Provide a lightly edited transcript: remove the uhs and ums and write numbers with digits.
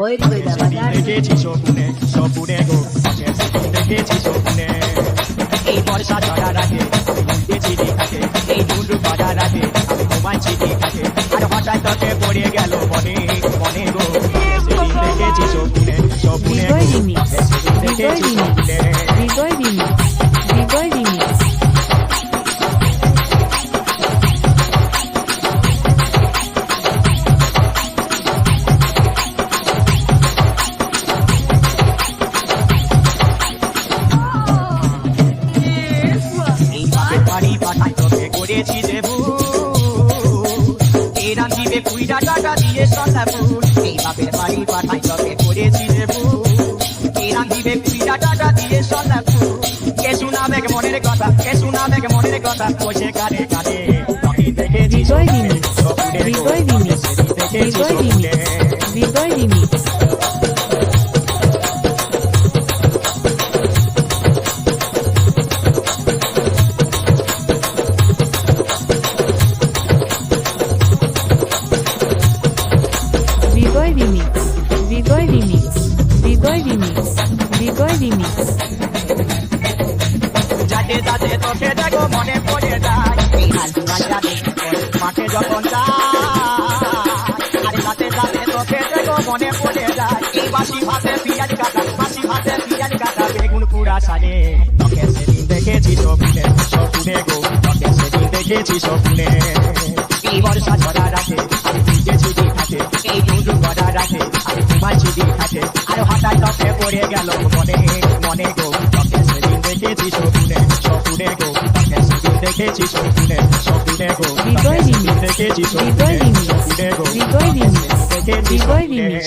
Poético y la bañar. দেখেছি স্বপ্নে স্বপ্নে গো দেখেছি স্বপ্নে এই বর্ষা ঝরার আগে আমি ঘুরতে চিঠি থাকে এই দুটো বাজার আগে আমি তোমার চিঠি থাকে আর হঠাৎ তোকে পড়ে গেল মনে মনে গো সেদিন দেখেছি স্বপ্নে স্বপ্নে হৃদয় remix, হৃদয় দেখেছি remix, স্বপ্নে হৃদয় remix, হৃদয় remix. এই বাপের বাড়ি পাঠাই তোকে করেছি দেবু এরাম দিবে কুইটা টাকা দিয়ে সন্ধ্যাপুর এই বাপের বাড়ি পাঠাই তোকে করেছি দেবু এরাম দিবে কুইটা টাকা দিয়ে সন্ধ্যাপুর কে শোনাবে মনের কথা কে শোনাবে মনের কথা বসে কানে কানে আমি দেখেছি হৃদয় স্বপ্নে, remix, স্বপ্নে গো, হৃদয় remix, দেখেছি হৃদয় স্বপ্নে। remix, হৃদয় remix. হৃদয় remix, হৃদয় remix, হৃদয় remix, হৃদয় remix. যাতে যাতে তোকে দেখো মনে পড়ে যায় এই হালকা যাতে মাঠে যখন যায় আরে যাতে যাতে তোকে দেখো মনে পড়ে যায় এই বাসি ভাতে পিঁয়াজ কাটা বেগুন পুরা সাজে তোকে সেদিন দেখেছি স্বপ্নে স্বপ্নে গো তোকে সেদিন দেখেছি স্বপ্নে এই বর্ষা ঝরা রাখে আমি ভিজে চিঠি থাকে এই দুধ গড়া রাখে আমি তোমার চিঠি থাকে আর হঠাৎ তোকে পড়ে গেল মনে মনে গো তোকে সেদিন দেখেছি স্বপ্নে স্বপ্নে গো তোকে সেদিন দেখেছি স্বপ্নে স্বপ্নে গো হৃদয় remix, দেখেছি হৃদয় remix, স্বপ্নে গো হৃদয় remix, দেখেছি হৃদয় স্বপ্নে remix.